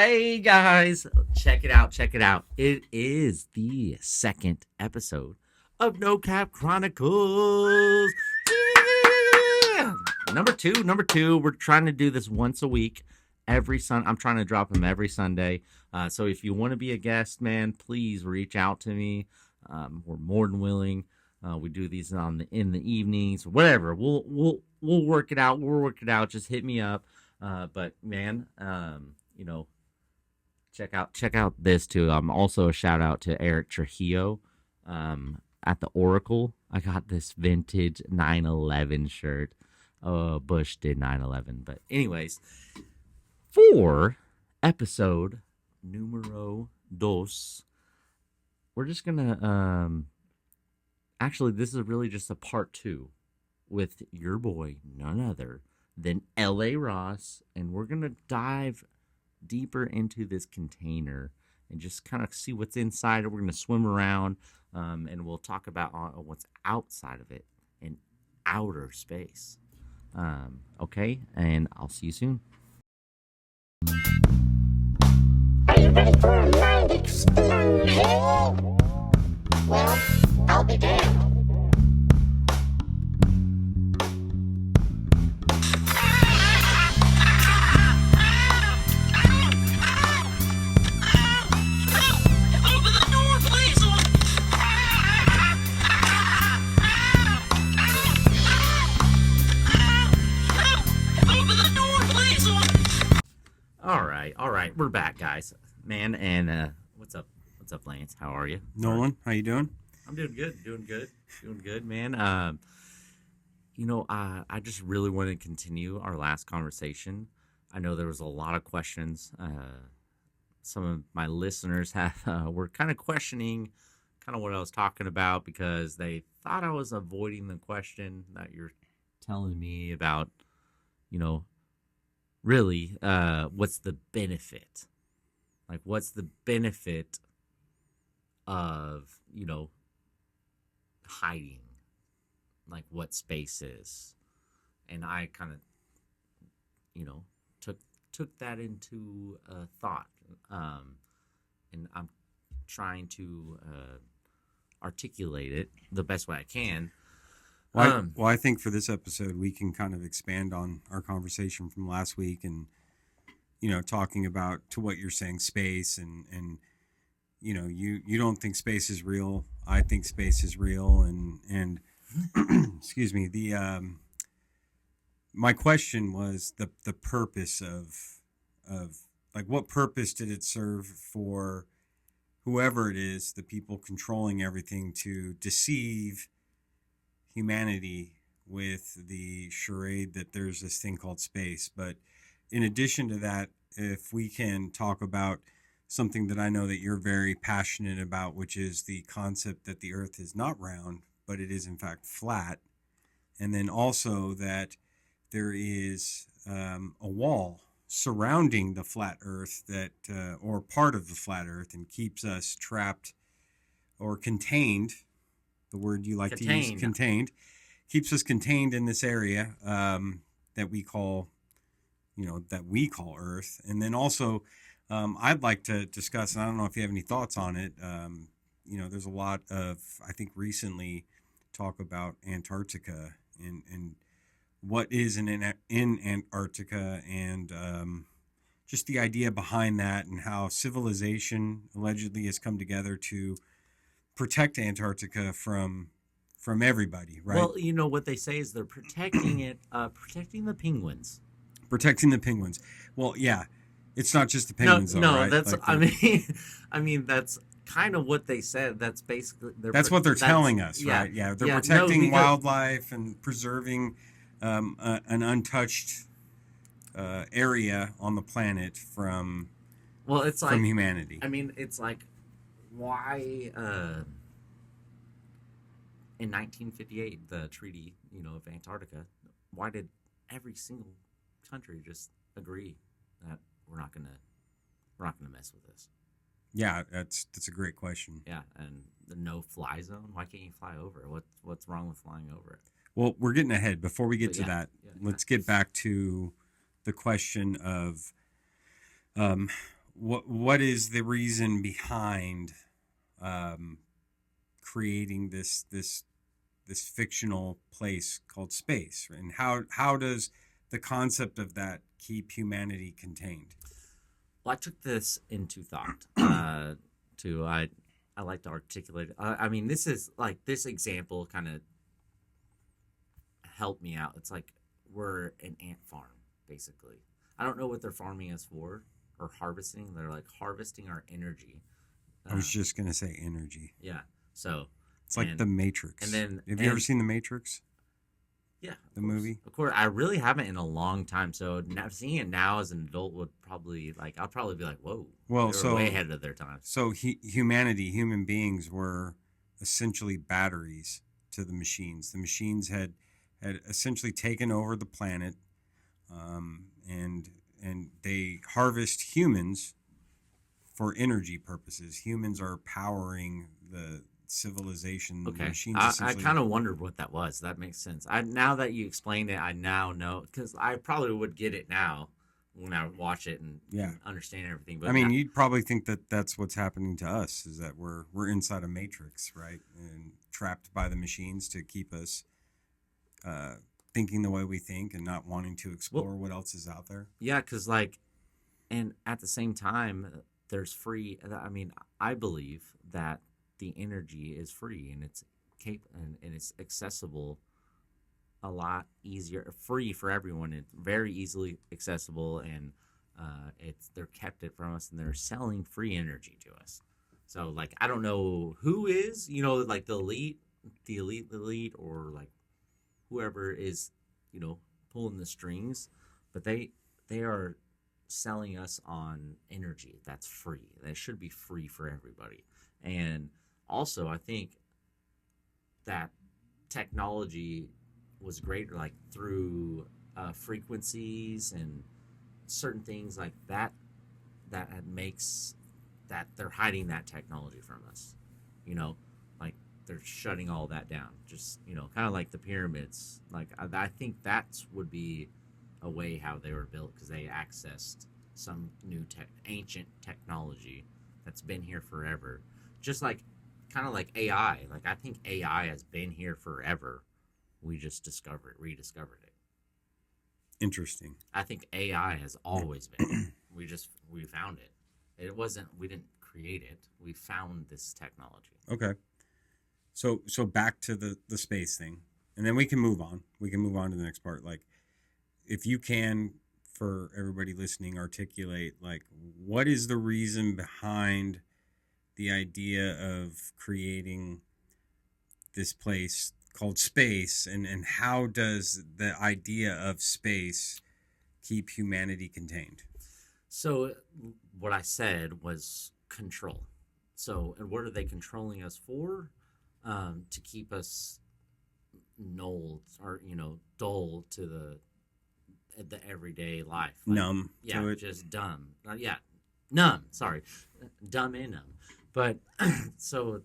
Hey guys, check it out, check it out. It is the second episode of No Cap Chronicles. Yeah! Number two. We're trying to do this once a week. I'm trying to drop them every Sunday. So if you want to be a guest, man, please reach out to me. We're more than willing. We do these in the evenings, whatever. We'll work it out. We'll work it out. Just hit me up. But man, check out this too. Also a shout out to Eric Trujillo at the Oracle. I got this vintage 9/11 shirt. Bush did 9/11, but anyways, for episode numero dos, we're just gonna actually, this is really just a part two with your boy, none other than L.A. Ross, and we're gonna dive deeper into this container and just kind of see what's inside. We're going to swim around and we'll talk about what's outside of it in outer space. Okay, and I'll see you soon. Are you ready for a mind explosion? Well, I'll be damned. All right, we're back, guys, man. And what's up, Lance? How are you? Nolan, how you doing? I'm doing good, man. I just really want to continue our last conversation. I know there was a lot of questions. Some of my listeners were kind of questioning kind of what I was talking about because they thought I was avoiding the question that you're telling me about, really, what's the benefit? Like, what's the benefit of, hiding? Like, what space is? And I kind of, took that into thought. And I'm trying to articulate it the best way I can. Well, I think for this episode, we can kind of expand on our conversation from last week and, talking about, to what you're saying, space and you don't think space is real. I think space is real. And excuse me, my question was the purpose of like, what purpose did it serve for whoever it is, the people controlling everything, to deceive humanity with the charade that there's this thing called space? But in addition to that, if we can talk about something that I know that you're very passionate about, which is the concept that the earth is not round, but it is in fact flat. And then also that there is a wall surrounding the flat earth that, or part of the flat earth, and keeps us trapped or contained. The word you like to use, contained, keeps us contained in this area that we call Earth. And then also, I'd like to discuss, and I don't know if you have any thoughts on it. There's a lot of, I think, recently talk about Antarctica and what is in Antarctica, and just the idea behind that, and how civilization allegedly has come together to protect Antarctica from everybody, right? Well, what they say is they're protecting it, protecting the penguins. Protecting the penguins. Well, yeah, it's not just the penguins, no, right? That's like I mean that's kind of what they said. That's basically that's what they're telling us, right? Yeah, they're protecting wildlife and preserving an untouched area on the planet from humanity. I mean, it's like, why in 1958 the treaty of Antarctica, why did every single country just agree that we're not gonna mess with this? Yeah, that's a great question. Yeah, and the no-fly zone. Why can't you fly over it? What's wrong with flying over it? Well, we're getting ahead. Before we get to that, let's get back to the question of what is the reason behind um, creating this fictional place called space, and how does the concept of that keep humanity contained? Well, I took this into thought. To I like to articulate it. I mean, this is like this example kind of helped me out. It's like we're an ant farm, basically. I don't know what they're farming us for or harvesting. They're like harvesting our energy. I was just gonna say energy. Yeah. So It's like the Matrix. and then Have you ever seen the Matrix? Yeah, The movie? Of course, I really haven't in a long time. So now, seeing it now as an adult would probably like I'll probably be like, whoa. Well, they were so way ahead of their time. So humanity, human beings were essentially batteries to the machines. The machines had essentially taken over the planet, and they harvest humans for energy purposes. Humans are powering the civilization. The Okay, machines I essentially. kind of wondered what that was. That makes sense. I now that you explained it, I now know because I probably would get it now when I watch it and, Yeah. and understand everything. But I mean, you'd probably think that that's what's happening to us, is that we're inside a matrix, right, and trapped by the machines to keep us thinking the way we think and not wanting to explore what else is out there. yeah, because like, and at the same time, there's free. I mean, I believe that the energy is free and it's and it's accessible a lot easier, free for everyone. It's very easily accessible, and they're kept it from us, and they're selling free energy to us. So like, I don't know who is, like the elite, or like whoever is, pulling the strings, but they are selling us on energy that's free. That should be free for everybody. And also, I think that technology was great, like through frequencies and certain things like that makes that they're hiding that technology from us. Like they're shutting all that down. Just kind of like the pyramids. Like I think that would be a way how they were built because they accessed some new ancient technology that's been here forever. Just like kind of like AI. Like I think AI has been here forever. We just rediscovered it. Interesting. I think AI has always been here. We found it. We didn't create it. We found this technology. Okay. So back to the space thing, and then we can move on. We can move on to the next part. Like, if you can, for everybody listening, articulate like what is the reason behind the idea of creating this place called space, and how does the idea of space keep humanity contained? So what I said was control. So, and what are they controlling us for? To keep us null or dull to the everyday life, like, Numb yeah, to it. just dumb. Numb. Sorry, dumb and numb. But so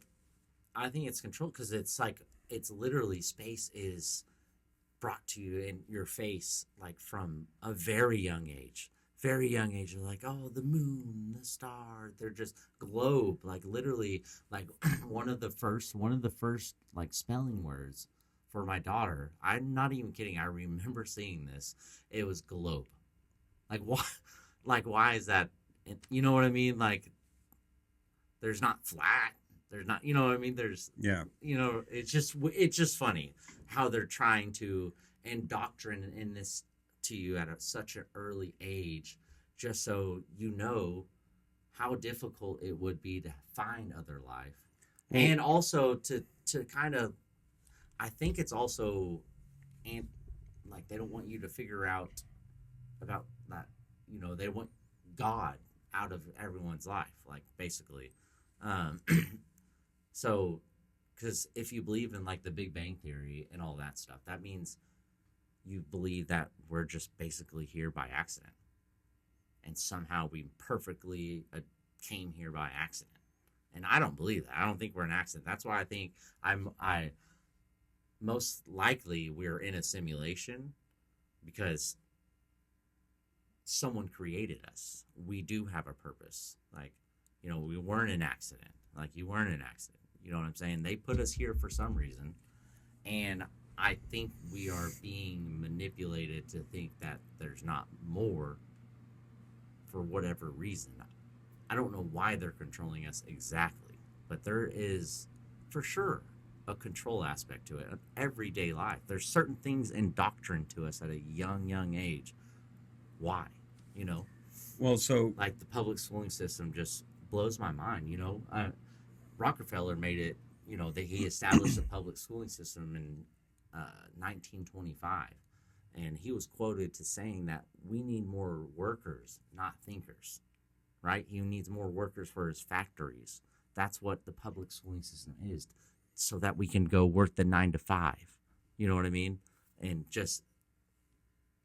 I think it's control because it's like it's literally space is brought to you in your face like from a very young age. Very young age, they're like, oh, the moon, the star, they're just globe, like literally, like one of the first like spelling words for my daughter. I'm not even kidding. I remember seeing this. It was globe. Like why? Like why is that? You know what I mean? Like there's not flat. There's not. You know what I mean? There's. Yeah. It's just funny how they're trying to indoctrinate in this to you at such an early age, just so you know how difficult it would be to find other life, and also to kind of, I think it's also, and like they don't want you to figure out about that. They want God out of everyone's life, like basically. So, because if you believe in like the Big Bang Theory and all that stuff, that means you believe that we're just basically here by accident, and somehow we perfectly came here by accident. And I don't believe that. I don't think we're an accident. That's why I think I most likely we're in a simulation, because someone created us. We do have a purpose. Like, you know, we weren't an accident. Like, you weren't an accident. You know what I'm saying? They put us here for some reason. And I think we are being manipulated to think that there's not more for whatever reason. I don't know why they're controlling us exactly, but there is for sure a control aspect to it of everyday life. There's certain things indoctrined to us at a young age. Why? You know, Well, so like the public schooling system just blows my mind. You know, Rockefeller made it. You know, he established a public schooling system in 1925, and he was quoted to saying that we need more workers, not thinkers. Right? He needs more workers for his factories. That's what the public schooling system is, so that we can go work the 9 to 5. You know what I mean? And just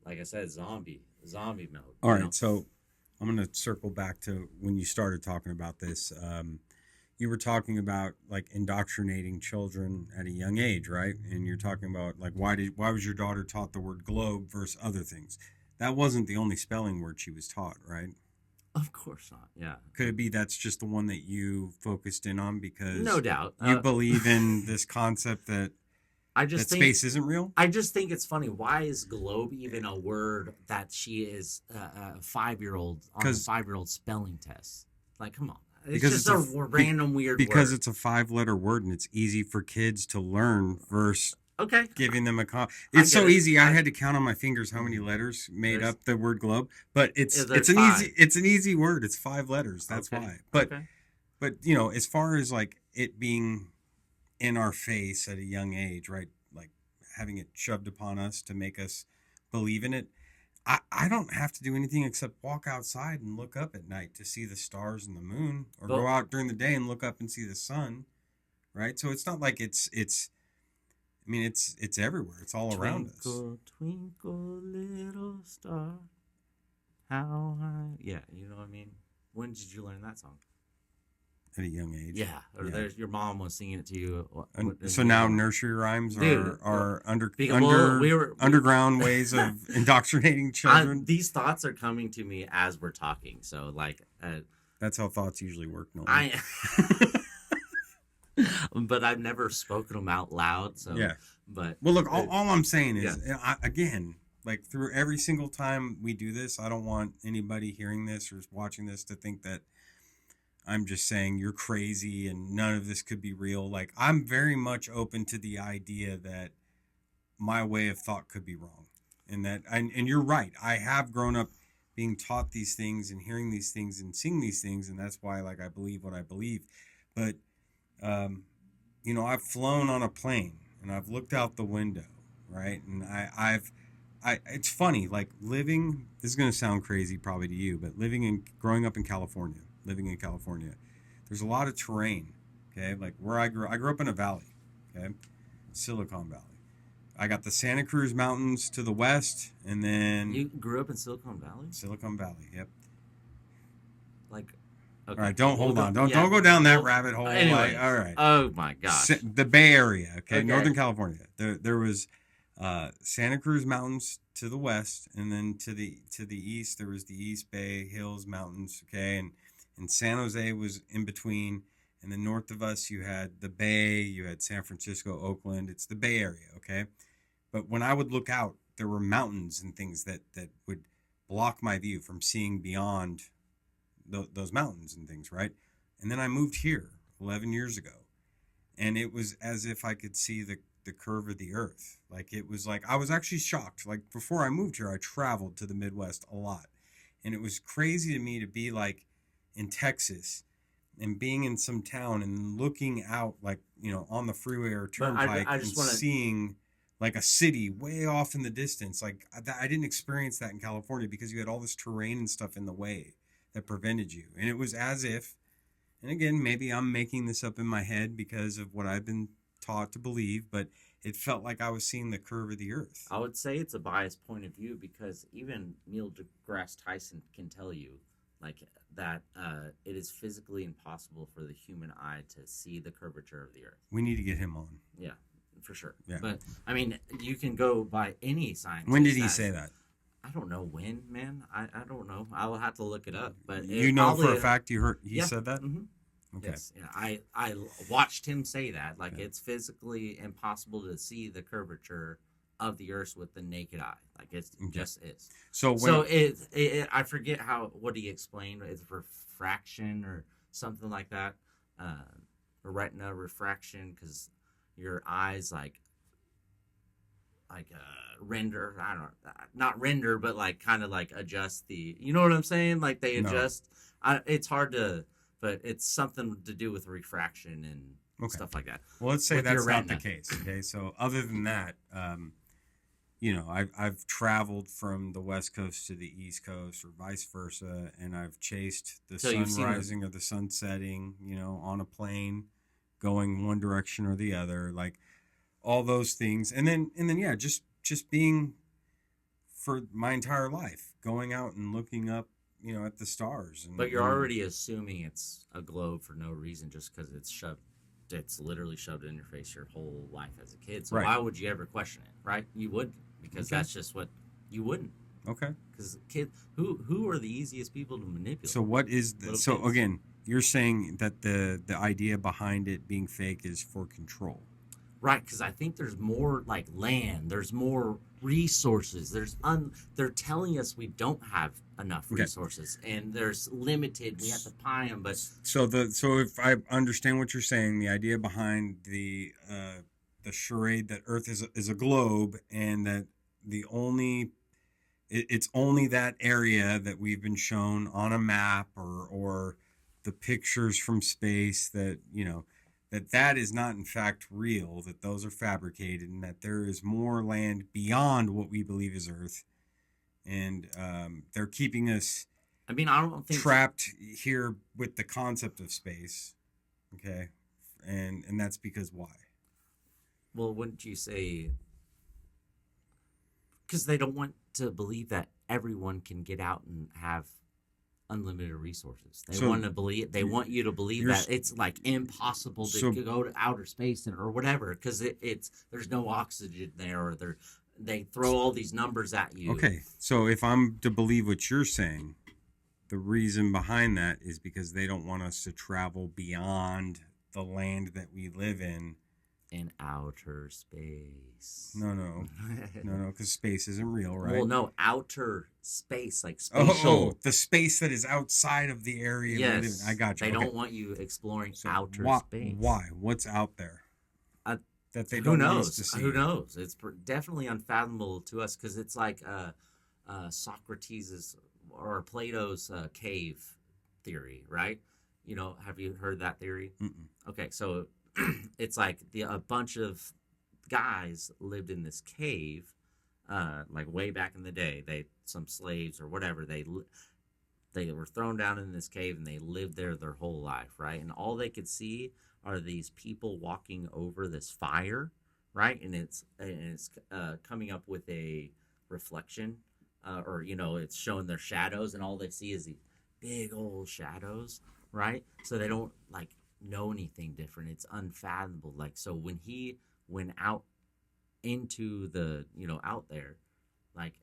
like I said, zombie mode. all you right, know? so I'm going to circle back to when you started talking about this. You were talking about like indoctrinating children at a young age, right? And you're talking about like why was your daughter taught the word globe versus other things? That wasn't the only spelling word she was taught, right? Of course not. Yeah. Could it be that's just the one that you focused in on because No doubt. you believe in this concept that I just that think space isn't real? I just think it's funny. Why is globe even a word that she is a 5-year-old on a 5-year-old spelling test? Like, come on. It's Because just a random weird because word. it's a 5-letter word and it's easy for kids to learn versus Okay. giving them a I it's so get it. easy. I had to count on my fingers how many letters made There's- up the word globe, but There's it's an 5. easy word. It's 5 letters. That's Okay. why. But Okay. but you know, as far as like it being in our face at a young age, right? Like having it shoved upon us to make us believe in it. I don't have to do anything except walk outside and look up at night to see the stars and the moon, or But- go out during the day and look up and see the sun, right? So it's not like it's I mean it's everywhere. It's all around us. Twinkle, twinkle, little star, how high. Yeah, you know what I mean? When did you learn that song? At a young age. Yeah, or Yeah. there's your mom was singing it to you. So now nursery rhymes Dude, are well, we were- underground ways of indoctrinating children. These thoughts are coming to me as we're talking. So, like, That's how thoughts usually work. Nolan. I. But I've never spoken them out loud. So, Yeah. But Well, look, all I'm saying is, again, like through every single time we do this, I don't want anybody hearing this or watching this to think that I'm just saying you're crazy and none of this could be real. Like, I'm very much open to the idea that my way of thought could be wrong. And that, and you're right. I have grown up being taught these things and hearing these things and seeing these things. And that's why, like, I believe what I believe. But, you know, I've flown on a plane and I've looked out the window, right? And it's funny, like living, this is going to sound crazy probably to you, but growing up in California, living in California, there's a lot of terrain, okay? Like where I grew up in a valley, okay? Silicon Valley. I got the Santa Cruz Mountains to the west, and then you grew up in Silicon Valley? Silicon Valley, yep. Like, okay. All right, don't We'll hold go- on. Don't yeah. go down that Well, rabbit hole. Anyways, All right. Oh my gosh. The Bay Area, okay? Okay. Northern California. There was Santa Cruz Mountains to the west, and then to the east there was the East Bay Hills Mountains, okay? And San Jose was in between, and then north of us you had the Bay, you had San Francisco, Oakland. It's the Bay Area, okay? But when I would look out, there were mountains and things that would block my view from seeing beyond those mountains and things, right? And then I moved here 11 years ago, and it was as if I could see the curve of the earth. Like, it was like, I was actually shocked. Like, before I moved here, I traveled to the Midwest a lot, and it was crazy to me to be like in Texas and being in some town and looking out, like, you know, on the freeway or turnpike I and just wanna- seeing like a city way off in the distance. Like, I didn't experience that in California because you had all this terrain and stuff in the way that prevented you. And it was as if, and again, maybe I'm making this up in my head because of what I've been taught to believe, but it felt like I was seeing the curve of the earth. I would say it's a biased point of view because even Neil deGrasse Tyson can tell you, like, that it is physically impossible for the human eye to see the curvature of the earth. We need to get him on. Yeah, for sure. Yeah. But I mean, you can go by any science. When did he say that? I don't know when, man. I don't know. I will have to look it up. But You know for a fact you heard he yeah. said that? hmm Okay. Yes, yeah. I watched him say that. Like it's physically impossible to see the curvature of the Earth with the naked eye. Like it just is. So So it I forget what he explained. It's refraction or something like that. Retina refraction because your eyes render. I don't know, not render, but like kind of like adjust the. You know what I'm saying? Like they No. adjust. It's hard to, but it's something to do with refraction and Okay. stuff like that. well, let's say with that's your not the retina. case. Okay. So other than that, you know, I've traveled from the West Coast to the East Coast or vice versa, and I've chased the So sun you've seen rising or the sun setting, you know, on a plane, going one direction or the other, like all those things, and then yeah, just being for my entire life, going out and looking up, you know, at the stars. And, But you're and- already assuming it's a globe for no reason, just because it's shoved. It's literally shoved in your face your whole life as a kid. So Right. why would you ever question it, right? You wouldn't, because Okay. that's just what you wouldn't. okay. Because kids, who are the easiest people to manipulate? So what is the, Little so kids. again? You're saying that the idea behind it being fake is for control. Right, because I think there's more like land, there's more resources. They're telling us we don't have enough Okay. resources, and there's limited. We have to buy them, but So if I understand what you're saying, the idea behind the charade that Earth is a globe, and that it's only that area that we've been shown on a map or the pictures from space, that you know that is not in fact real, that those are fabricated, and that there is more land beyond what we believe is Earth, and they're keeping us I mean, I don't think trapped here with the concept of space. Okay. And that's because why? Well, wouldn't you say? Because they don't want to believe that everyone can get out and have unlimited resources. They So, want to believe. They want you to believe you're that it's like impossible to so- go to outer space or whatever. Because it's there's no oxygen there, or they throw all these numbers at you. Okay. So if I'm to believe what you're saying, the reason behind that is because they don't want us to travel beyond the land that we live in. In outer space. No, because space isn't real, right? Well, no, outer space, like Oh, spatial. the space that is outside of the area we live in. Yes, I got you. They Okay. don't want you exploring So outer why, space. Why? What's out there? That they Who don't want us knows? to see. Who knows? It's definitely unfathomable to us because it's like Socrates' or Plato's cave theory, right? You know, have you heard that theory? Mm-mm. Okay, so it's like a bunch of guys lived in this cave, like way back in the day. Some slaves or whatever. They were thrown down in this cave and they lived there their whole life, right? And all they could see are these people walking over this fire, right? And it's coming up with a reflection, or you know, it's showing their shadows, and all they see is these big old shadows, right? So they don't like know anything different. It's unfathomable. Like, so when he went out into the, you know, out there, like,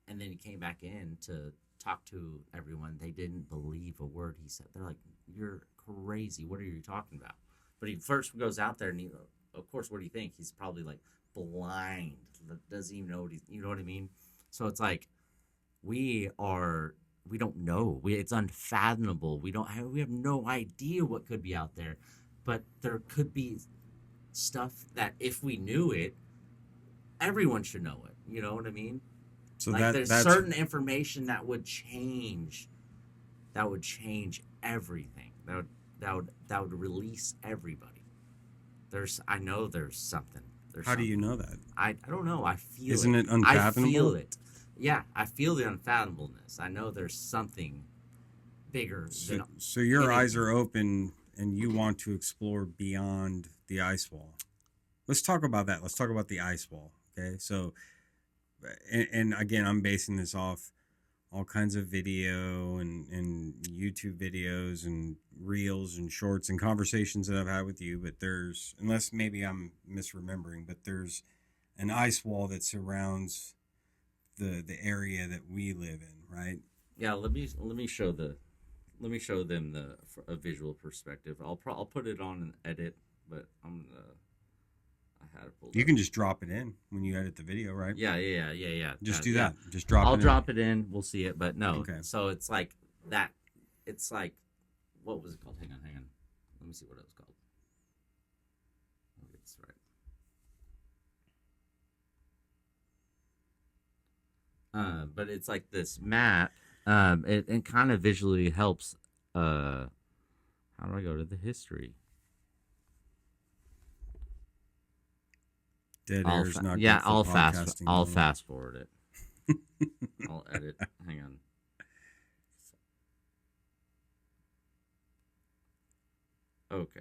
and then he came back in to talk to everyone, they didn't believe a word he said. They're like, you're crazy, what are you talking about? But he first goes out there and he, of course, what do you think? He's probably like blind, doesn't even know what you know what I mean? So it's like we don't know. It's unfathomable. We have no idea what could be out there, but there could be stuff that if we knew it, everyone should know it. You know what I mean? So Like there's that's certain information that would change everything. That would release everybody. I know there's something. how do you know that? I don't know. I feel Isn't it. it unfathomable? I feel it. Yeah, I feel the unfathomableness. I know there's something bigger than So your anything. eyes are open and you want to explore beyond the ice wall. Let's talk about that. Let's talk about the ice wall. Okay. So, and again, I'm basing this off all kinds of video and YouTube videos and reels and shorts and conversations that I've had with you. But there's, unless maybe I'm misremembering, but there's an ice wall that surrounds the area that we live in, right? Yeah, let me show them a visual perspective. I'll put it on an edit, but I had it pulled You up. can just drop it in when you edit the video, right? Yeah. Just Yeah, do yeah. that. Just drop it I'll in. drop it in. We'll see it, but no. Okay. So it's like that. It's like, what was it called? Hang on. Let me see what it was called. I'll get this right. But it's like this map. It kind of visually helps. How do I go to the history? Dead air is not good for I'll podcasting. fast forward it. I'll edit. Hang on. Okay.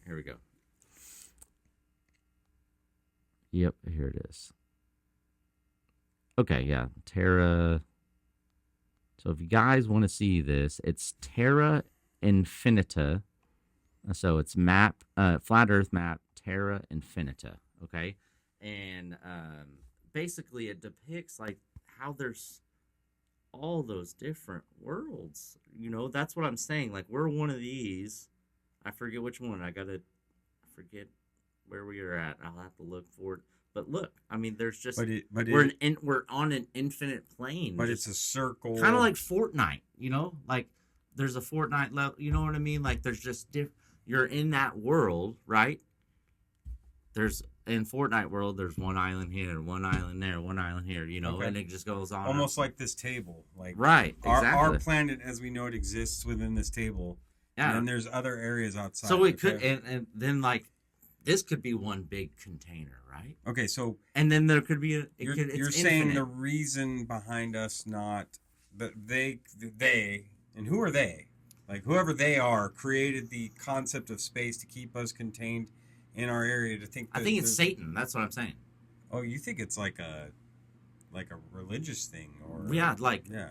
Here we go. Yep, here it is. Okay, yeah. Terra. So if you guys want to see this, it's Terra Infinita. So it's map, flat Earth map, Terra Infinita. Okay, and basically it depicts like how there's all those different worlds. You know, that's what I'm saying. Like we're one of these. I forget which one. I forget where we are at. I'll have to look for it. But look, I mean, there's just we're on an infinite plane. But it's a circle, kind of like Fortnite. You know, like there's a Fortnite level. You know what I mean? Like there's just you're in that world, right? There's in Fortnite world, there's one island here, one island there, one island here, you know, and it just goes on. Almost like this table, like right, exactly. Our planet, as we know it, exists within this table. Yeah. And then there's other areas outside. So it could, and then like this could be one big container, right? Okay, so and then there could be you're saying the reason behind us not that they and who are they? Like whoever they are created the concept of space to keep us contained in our area. To think I think it's Satan. That's what I'm saying. Oh, you think it's like a religious thing, or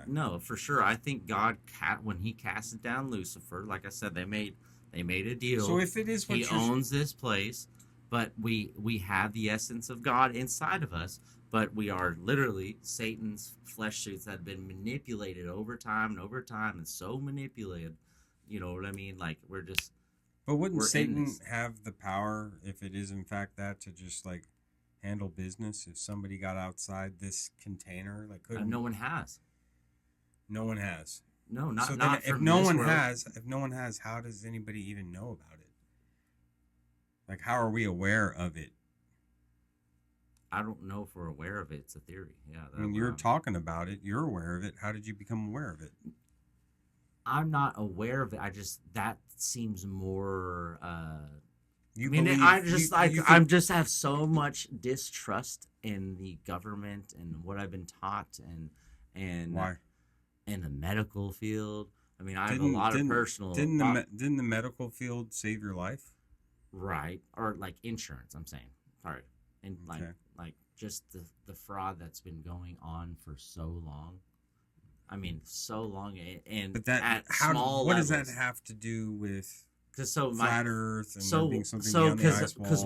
no, for sure. I think God when he casted down Lucifer, like I said, they made a deal. So if it is what he owns this place, but we have the essence of God inside of us, but we are literally Satan's flesh suits that have been manipulated over time and so manipulated. You know what I mean? Like we're just. But wouldn't Satan have the power, if it is in fact that, to just like handle business if somebody got outside this container? Like no one has. No one has. No, not so not then if no one has, how does anybody even know about it? Like, how are we aware of it? I don't know if we're aware of it. It's a theory. Yeah. I mean, you're talking about it. You're aware of it. How did you become aware of it? I'm not aware of it. That seems more. I just have so much distrust in the government and what I've been taught and why in the medical field. I mean, I have a lot of personal. Didn't the medical field save your life? Right, or like insurance. I'm saying, sorry, and like just the fraud that's been going on for so long. I mean, so long, and but that at small what levels. Does that have to do with flat Earth and being something beyond the ice wall? Because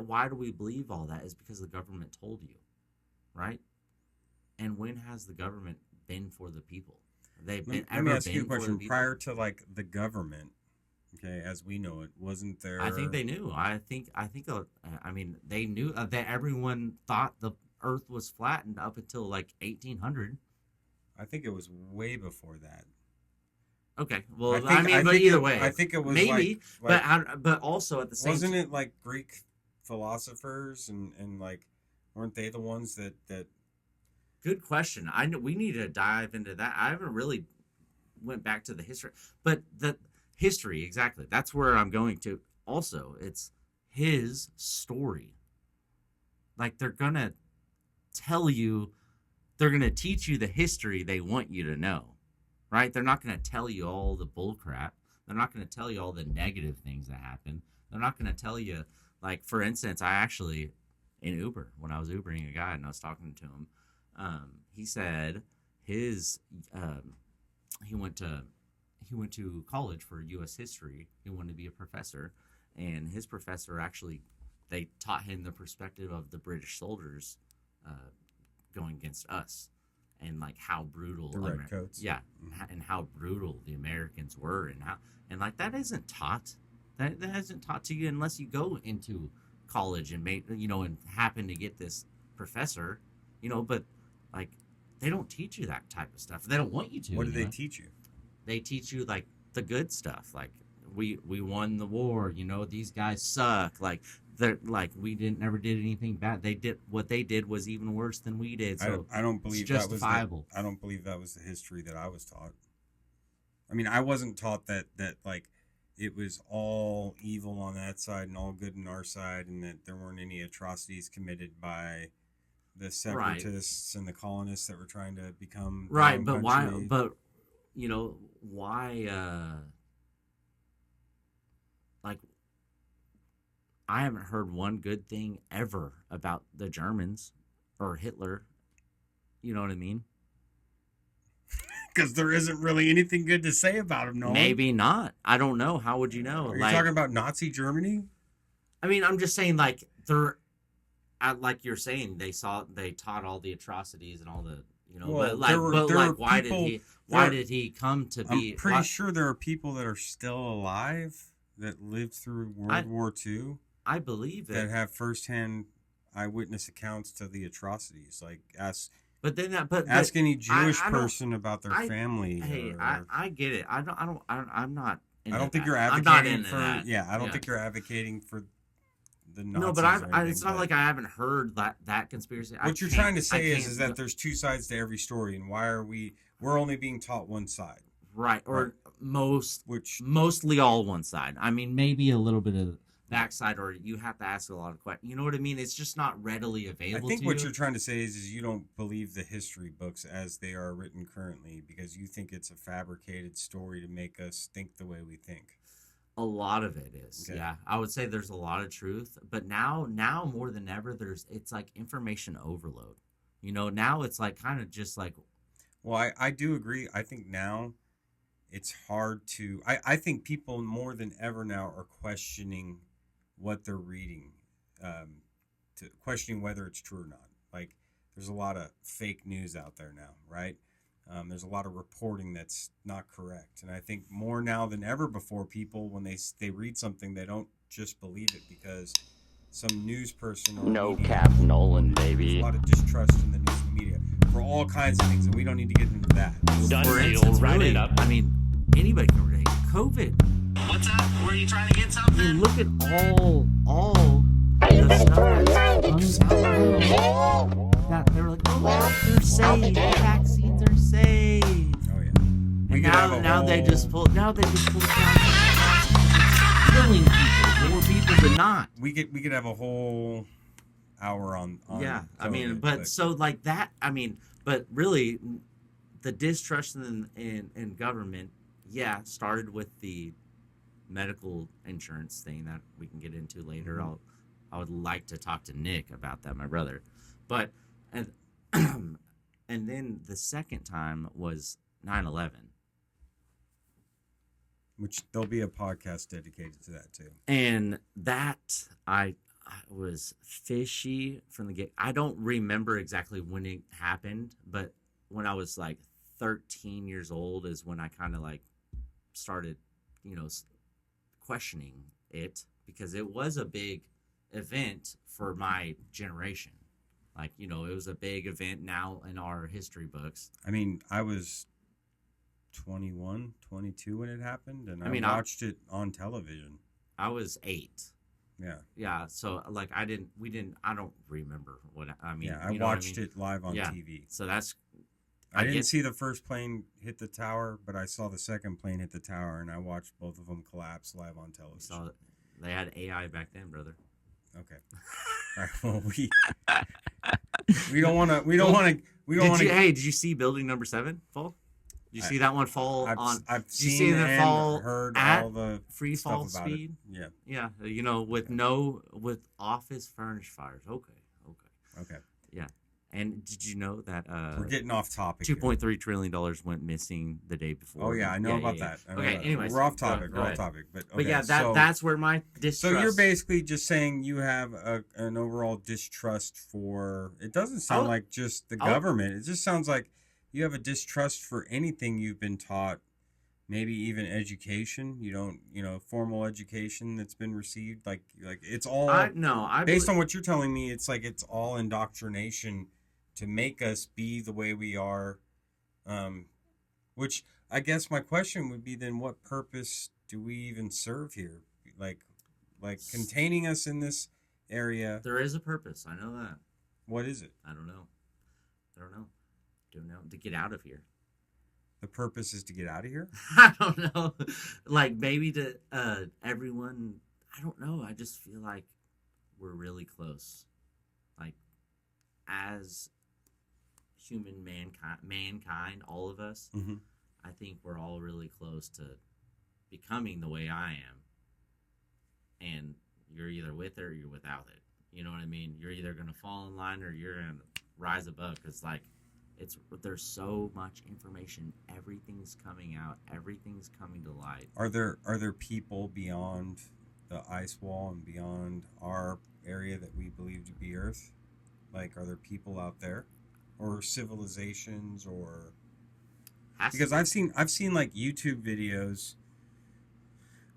why do we believe all that? Is because the government told you, right? And when has the government been for the people? Let me ask you a question. Prior to like the government, okay, as we know it, wasn't there? I think they knew. I mean, they knew that everyone thought the Earth was flattened up until like 1800. I think it was way before that. Okay, well, but either way, I think it was maybe, but also at the same. Wasn't it like Greek philosophers and like, weren't they the ones that? Good question. I know we need to dive into that. I haven't really went back to the history, but the history exactly. That's where I'm going to. Also, it's his story. Like they're gonna tell you. They're going to teach you the history they want you to know, right? They're not going to tell you all the bull crap. They're not going to tell you all the negative things that happen. They're not going to tell you, like, for instance, I actually, in Uber, when I was Ubering a guy and I was talking to him, he said his, he went to college for U.S. history. He wanted to be a professor, and his professor actually, they taught him the perspective of the British soldiers going against us, and like how brutal The redcoats. yeah, Mhm. and how brutal the Americans were, and like that isn't taught. That isn't taught to you unless you go into college and and happen to get this professor, but like they don't teach you that type of stuff. They don't want you to. What do they anyway. teach you? They teach you like the good stuff, like we won the war, these guys suck, like they're like we never did anything bad. What they did was even worse than we did. So I don't believe it's that was justifiable. I don't believe that was the history that I was taught. I mean, I wasn't taught that like it was all evil on that side and all good on our side, and that there weren't any atrocities committed by the separatists and the colonists that were trying to become their Right, own but why? country. But why? Like, I haven't heard one good thing ever about the Germans or Hitler. You know what I mean? Because there isn't really anything good to say about him. No, Maybe not. I don't know. How would you know? Are you talking about Nazi Germany? I mean, I'm just saying, like they're, like you're saying, they taught all the atrocities and all the, Well, but like, there were why people- why did he come to be? I'm pretty sure there are people that are still alive that lived through World War II I believe that it, have firsthand eyewitness accounts to the atrocities. Like ask any Jewish I don't- person about their family. Hey, or- I get it. I'm not. I don't think you're I'm not advocating into for. that. Yeah, I don't think you're advocating for the Nazis. No, but or it's anything, not but like I haven't heard that conspiracy. what you're trying to say is that there's two sides to every story, and why are we're only being taught one side, right or which mostly all one side. I mean, maybe a little bit of backside, or you have to ask a lot of questions. You know what I mean? It's just not readily I available. think to what you. you're trying to say is you don't believe the history books as they are written currently because you think it's a fabricated story to make us think the way we think. A lot of it is, Okay. yeah. I would say there's a lot of truth, but now it's than ever, it's like information overload. Now it's like kind of just like, Well, I do agree. I think now it's hard to. I think people more than ever now are questioning what they're reading, to questioning whether it's true or not. Like, there's a lot of fake news out there now, right? There's a lot of reporting that's not correct, and I think more now than ever before, people when they read something, they don't just believe it because some news person or No media, cap Nolan, there's baby. a lot of distrust in the news and media for all kinds of things, and we don't need to get into that. Done for deal, instance, write really, it up. I mean, anybody can relate. COVID. What's up? Were you trying to get I something? mean, look at all Are you the ready stuff for a that's mind coming out. explosion? That they were like, oh, they're safe. The vaccines are safe. Oh yeah, And could have a now they whole- just pull it down. It's killing people. More people than not. we could have a whole hour on Yeah, I mean, COVID, but so like that. I mean, but really, the distrust in government, yeah, started with the medical insurance thing that we can get into later. Mm-hmm. I would like to talk to Nick about that, my brother. But and and then the second time was 9/11. which there'll be a podcast dedicated to that too. And that I was fishy from the get. I don't remember exactly when it happened, but when I was like 13 years old is when I kind of like started, questioning it, because it was a big event for my generation. Like, it was a big event now in our history books. I mean, I was 21, 22 when it happened, and I mean, watched it on television. I was 8. Yeah, Yeah, so like I don't remember what I mean. yeah, I you know what watched it live on Yeah. TV. So that's I didn't get- see the first plane hit the tower, but I saw the second plane hit the tower, and I watched both of them collapse live on television. So they had AI back then, brother. Okay. All right. Well, we don't want to. We don't want to. Hey, did you see Building Number 7 fall? Did you see that one fall on I've did you seen see them and fall heard at all the free stuff fall about speed? it. Yeah. Yeah, with office furnace fires. Okay. Okay. Yeah. And did you know that We're getting off topic. $2.3 trillion went missing the day before? Oh yeah, I know about that. I know Okay, about that. anyways, we're off topic. go We're off ahead. topic. But But yeah, so, that's where my distrust. So you're basically just saying you have an overall distrust for. It doesn't sound like just the government. It just sounds like you have a distrust for anything you've been taught. Maybe even education. You don't, formal education that's been received. Like it's all. Based on what you're telling me, it's like it's all indoctrination to make us be the way we are. Which I guess my question would be then, what purpose do we even serve here? Like containing us in this area. There is a purpose. I know that. What is it? I don't know. To get out of here. The purpose is to get out of here? I don't know. Like maybe to everyone. I don't know. I just feel like we're really close. Like as human mankind, all of us. Mm-hmm. I think we're all really close to becoming the way I am. And you're either with it or you're without it. You know what I mean? You're either going to fall in line or you're going to rise above. Because, like, there's so much information. Everything's coming out. Everything's coming to light. Are there people beyond the ice wall and beyond our area that we believe to be Earth? Like, are there people out there? Or civilizations or... Because I've seen like YouTube videos,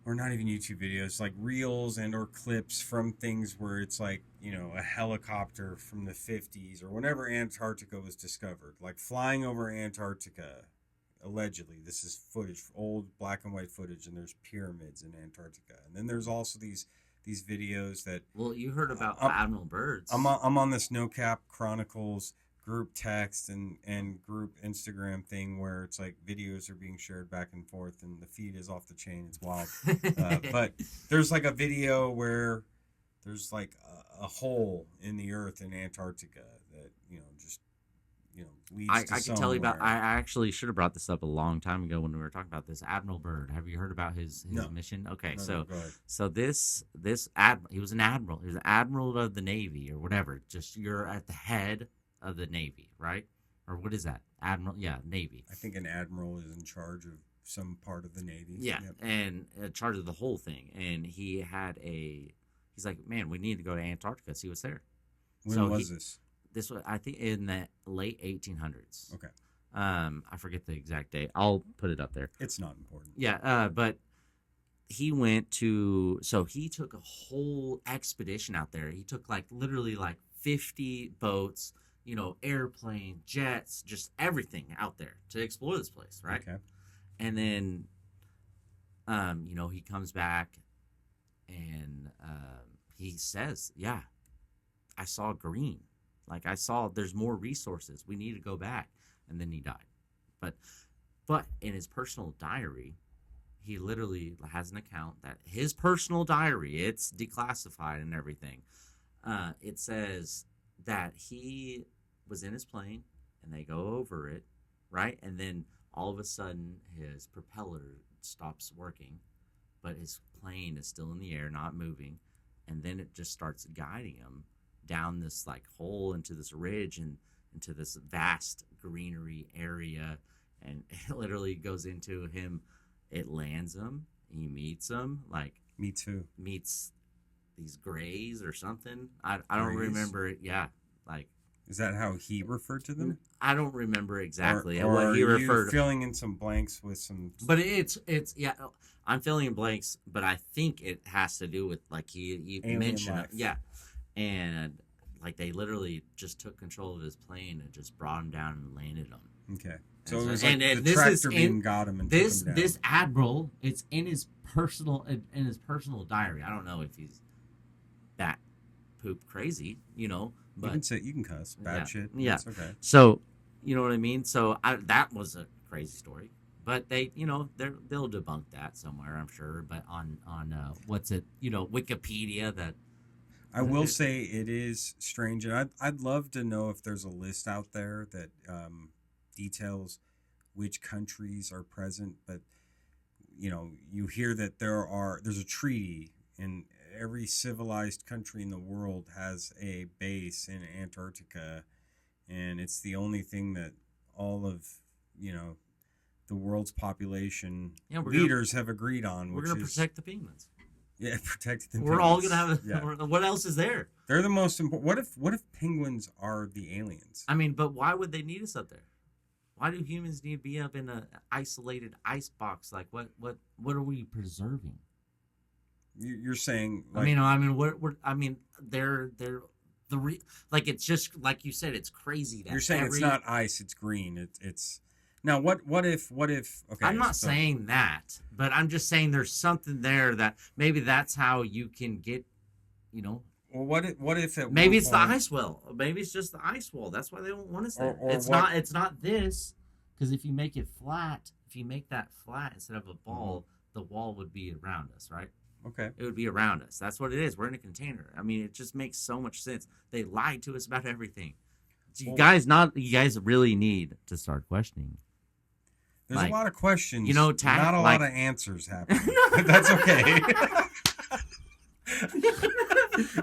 or not even YouTube videos, like reels and or clips from things where it's like, a helicopter from the 50s or whenever Antarctica was discovered, like flying over Antarctica, allegedly. This is footage, old black and white footage, and there's pyramids in Antarctica. And then there's also these videos that... Well, you heard about Admiral Byrds. I'm on this No Cap Chronicles group text and group Instagram thing where it's like videos are being shared back and forth and the feed is off the chain. It's wild. But there's like a video where there's like a hole in the earth in Antarctica that, just, leads to I can tell you about, I actually should have brought this up a long time ago when we were talking about this. Admiral Byrd. Have you heard about his mission? Okay. No, so this admiral, he was an admiral. He was an admiral of the Navy or whatever. Just you're at the head of the Navy, right? Or what is that? Admiral? Yeah, Navy. I think an admiral is in charge of some part of the Navy. Yeah, yep. And in charge of the whole thing. And he's like, man, we need to go to Antarctica, see what's there. When was this? This was, I think, in the late 1800s. Okay. I forget the exact date. I'll put it up there. It's not important. Yeah, but he he took a whole expedition out there. He took literally 50 boats, airplanes, jets, just everything out there to explore this place, right? Okay. And then, he comes back and he says, yeah, I saw green. I saw there's more resources. We need to go back. And then he died. But in his personal diary, he literally has an account that his personal diary, it's declassified and everything. It says that he was in his plane and they go over it, right? And then all of a sudden his propeller stops working, but his plane is still in the air, not moving. And then it just starts guiding him down this hole into this ridge and into this vast greenery area. And it literally goes into him. It lands him. He meets him. Me too. Meets these grays or something. I don't remember it. Yeah. Is that how he referred to them? I don't remember exactly or what he referred to. Filling in some blanks with some... But it's yeah, I'm filling in blanks, but I think it has to do with he mentioned it. Yeah. And they literally just took control of his plane and just brought him down and landed him. Okay. So it was and the tractor beam got him and took him down. This admiral, it's in his personal diary. I don't know if he's that poop crazy, but you can cuss bad shit. Yeah, it's okay. So you know what I mean. So that was a crazy story, but they'll debunk that somewhere, I'm sure. But on what's it, Wikipedia that. I will say it is strange, and I'd love to know if there's a list out there that details which countries are present. But you hear that there's a treaty, and every civilized country in the world has a base in Antarctica, and it's the only thing that all of the world's population Yeah, leaders have agreed on. We're which gonna is, protect the penguins. Yeah, protect the. We're all penguins. gonna have. Yeah. What else is there? They're the most important. What if penguins are the aliens? I mean, but why would they need us up there? Why do humans need to be up in an isolated ice box? Like, what are we preserving? You're saying? Like, They're like, it's just like you said, it's crazy that you're saying it's not ice, it's green. It's now what if okay? I'm not saying that, but I'm just saying there's something there that maybe that's how you can get, Well, what if maybe it's the ice wall. Maybe it's just the ice wall. That's why they don't want us there. It's not this, because if you make it flat, if you make that flat instead of a ball, the wall would be around us, right? Okay. It would be around us. That's what it is. We're in a container. I mean, it just makes so much sense. They lied to us about everything. You guys really need to start questioning. There's a lot of questions. Not a lot of answers happening. But that's okay.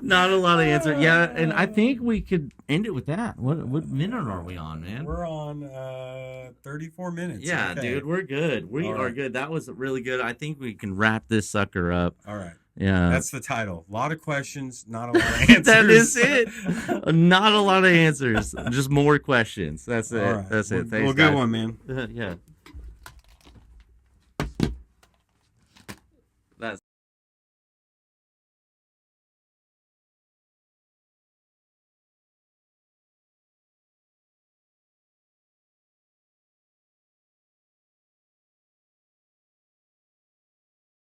Not a lot of answers. Yeah, and I think we could end it with that. What minute are we on, man? We're on 34 minutes. Yeah, okay. dude, we're good. We are good. That was really good. I think we can wrap this sucker up. All right. Yeah. That's the title. A lot of questions, not a lot of answers. That is it. Not a lot of answers. Just more questions. That's it. All right. That's it. Thanks, well, good one, man. Yeah.